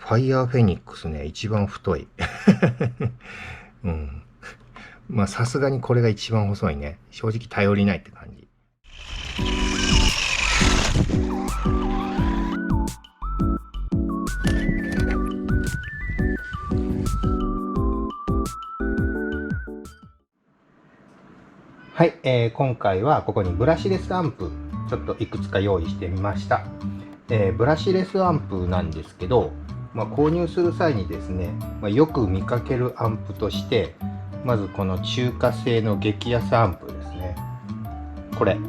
ファイヤーフェニックスね、一番太い。うん。まあさすがにこれが一番細いね。正直頼りないって感じ。はい、今回はここにブラシレスアンプちょっといくつか用意してみました。ブラシレスアンプなんですけど、購入する際にですね、よく見かけるアンプとして、まずこの中華製の激安アンプですね。これ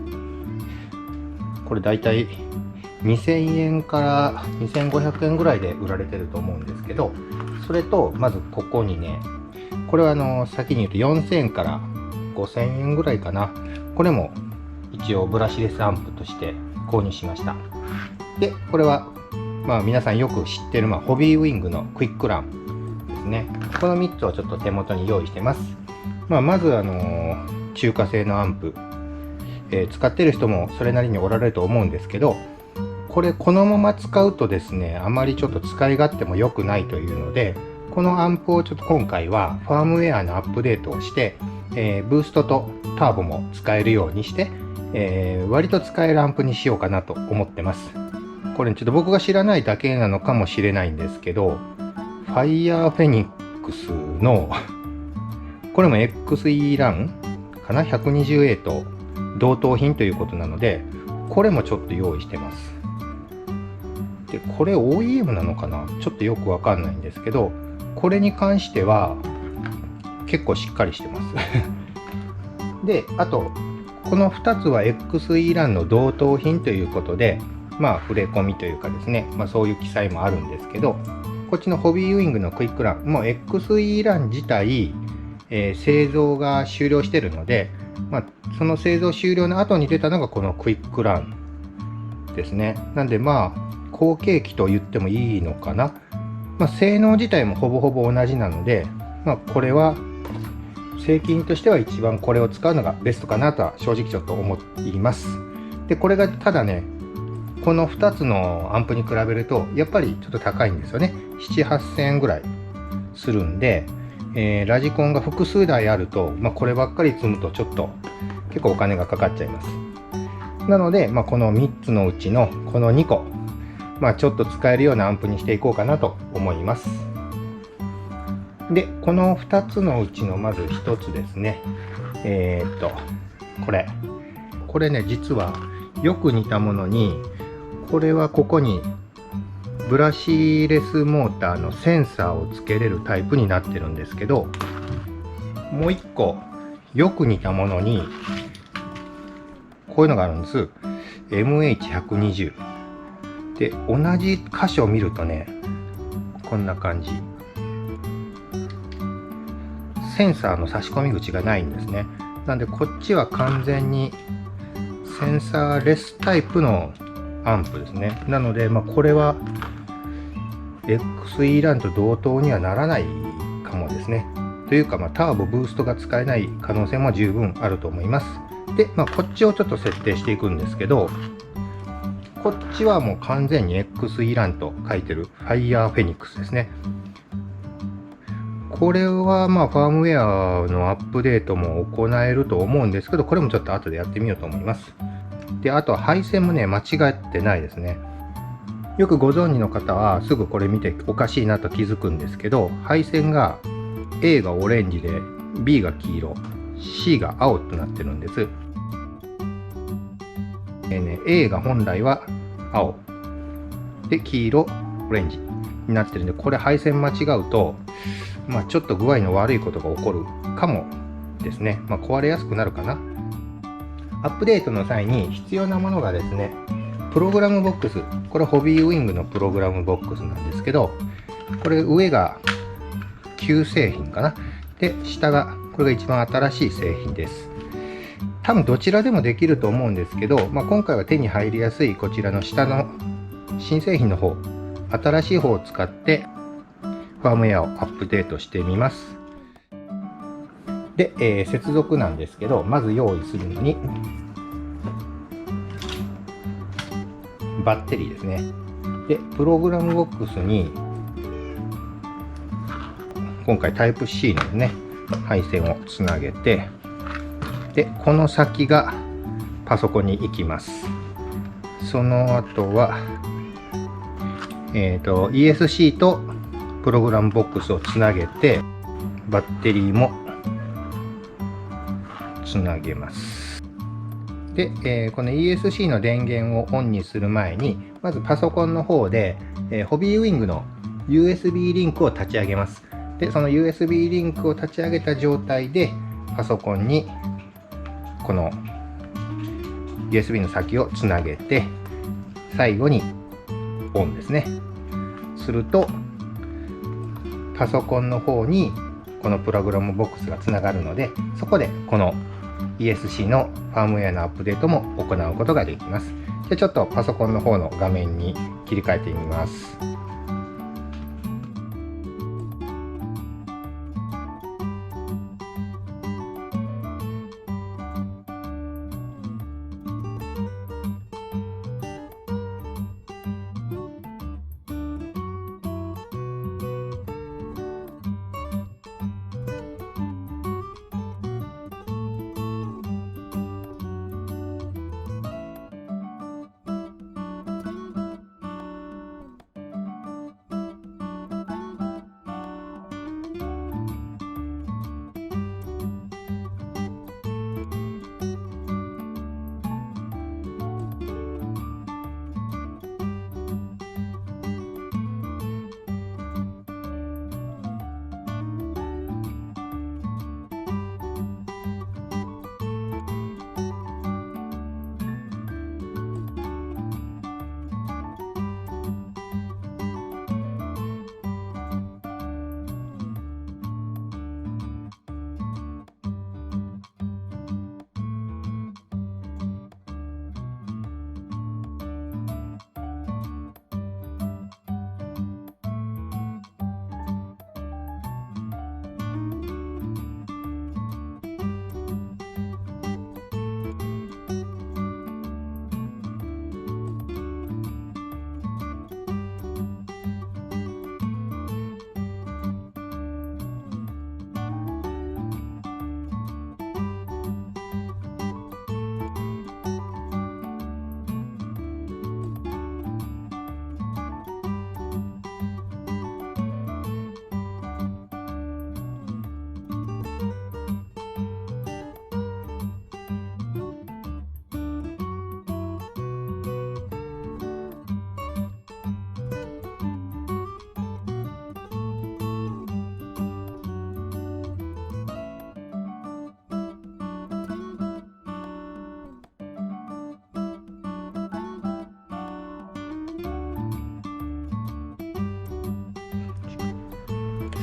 だいたい2000円から2500円ぐらいで売られてると思うんですけど、それとまずここにね、これは先に言うと4000円から5000円ぐらいかな。これも一応ブラシレスアンプとして購入しました。でこれは皆さんよく知ってるホビーウィングのクイックランですね。この3つをちょっと手元に用意してます。まず中華製のアンプ、使ってる人もそれなりにおられると思うんですけど、このまま使うとですね、あまりちょっと使い勝手も良くないというので、このアンプをちょっと今回はファームウェアのアップデートをして、ブーストとターボも使えるようにして、割と使えるアンプにしようかなと思ってます。これちょっと僕が知らないだけなのかもしれないんですけど、ファイヤーフェニックスのこれも XE ランかな 120A と同等品ということなので、これもちょっと用意してます。でこれ OEM なのかな、ちょっとよくわかんないんですけど、これに関しては結構しっかりしてますで、あとこの2つは XE ランの同等品ということで、触れ込みというかですね、そういう記載もあるんですけど、こっちのホビーウィングのクイックラン、もう XE ラン自体、製造が終了してるので、その製造終了の後に出たのがこのクイックランですね。なんで後継機と言ってもいいのかな。性能自体もほぼほぼ同じなので、これは製品としては一番これを使うのがベストかなとは正直ちょっと思います。でこれがただね、この2つのアンプに比べるとやっぱりちょっと高いんですよね。7、8000円ぐらいするんで、ラジコンが複数台あると、こればっかり積むとちょっと結構お金がかかっちゃいます。なので、この3つのうちのこの2個、ちょっと使えるようなアンプにしていこうかなと思います。でこの2つのうちのまず1つですね。これね、実はよく似たものに、これはここにブラシレスモーターのセンサーをつけれるタイプになってるんですけど、もう一個よく似たものにこういうのがあるんです。 MH120 で、同じ箇所を見るとね、こんな感じ。センサーの差し込み口がないんですね。なんでこっちは完全にセンサーレスタイプのアンプですね。なのでこれは XE ランと同等にはならないかもですね。というかターボブーストが使えない可能性も十分あると思います。でこっちをちょっと設定していくんですけど、こっちはもう完全に XE ランと書いてるファイヤーフェニックスですね。これはファームウェアのアップデートも行えると思うんですけど、これもちょっと後でやってみようと思います。であとは配線もね、間違ってないですね。よくご存知の方はすぐこれ見ておかしいなと気づくんですけど、配線が A がオレンジで B が黄色 C が青となってるんです。A が本来は青で黄色オレンジになってるんで、これ配線間違うとちょっと具合の悪いことが起こるかもですね。壊れやすくなるかな。アップデートの際に必要なものがですね、プログラムボックス。これホビーウィングのプログラムボックスなんですけど、これ上が旧製品かな。で下がこれが一番新しい製品です。多分どちらでもできると思うんですけど、今回は手に入りやすいこちらの下の新製品の方、新しい方を使ってファームウェアをアップデートしてみます。で、接続なんですけど、まず用意するのにバッテリーですね。でプログラムボックスに今回タイプ C のね配線をつなげて、でこの先がパソコンに行きます。その後はESC とプログラムボックスをつなげて、バッテリーもつなげます。で、この ESC の電源をオンにする前に、まずパソコンの方で、ホビーウィングの USB リンクを立ち上げます。でその USB リンクを立ち上げた状態でパソコンにこの USB の先をつなげて、最後にオンですね。するとパソコンの方にこのプログラムボックスがつながるので、そこでこの ESC のファームウェアのアップデートも行うことができます。じゃあちょっとパソコンの方の画面に切り替えてみます。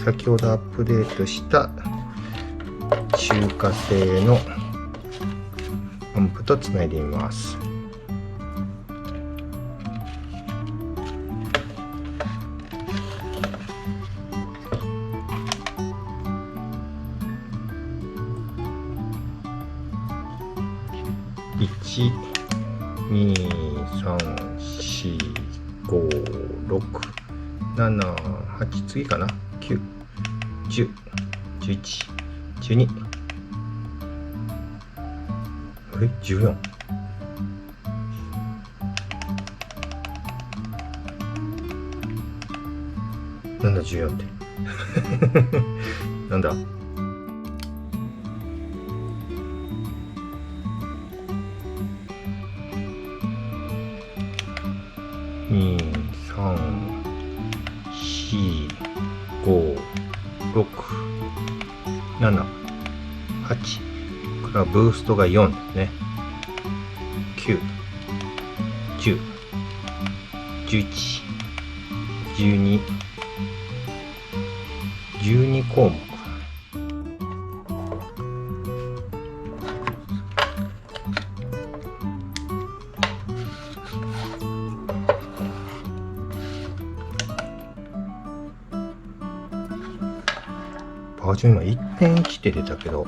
先ほどアップデートした中華製のアンプとつないでみます。1、2、3、4、5、6、7、8、次かな、9、10、11、12、あれ 14？ なんだ14ってなんだ2、3、4、5、6、7、8からブーストが4ですね。9、10、11、12、12項目。バージョン今 1.1 って出たけど、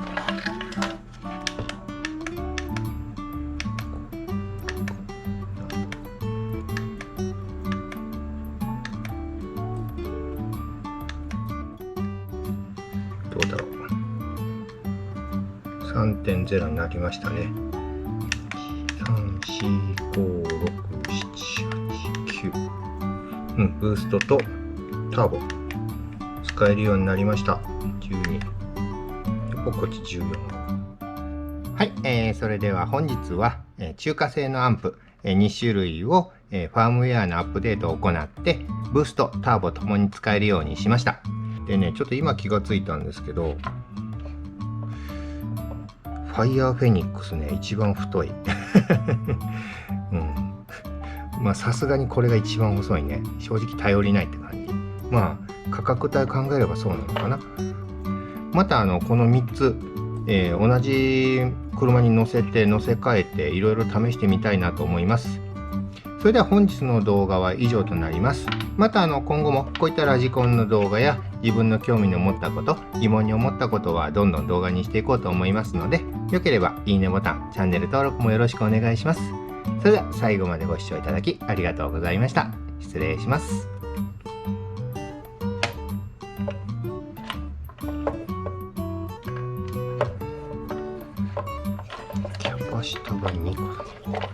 3.0 になりましたね。3、4、5、6、7、8、9。ブーストとターボ使えるようになりました。12。こっち14。はい、それでは本日は、中華製のアンプ、2種類を、ファームウェアのアップデートを行ってブースト、ターボともに使えるようにしました。でね、ちょっと今気がついたんですけど、ファイヤーフェニックスね、一番太い。まあさすがにこれが一番細いね。正直頼りないって感じ。まあ価格帯考えればそうなのかな。またこの3つ、同じ車に乗せ替えていろいろ試してみたいなと思います。それでは本日の動画は以上となります。また今後もこういったラジコンの動画や自分の興味に思ったこと、疑問に思ったことはどんどん動画にしていこうと思いますので、よければいいねボタン、チャンネル登録もよろしくお願いします。それでは最後までご視聴いただきありがとうございました。失礼します。キャパシタが2個だね。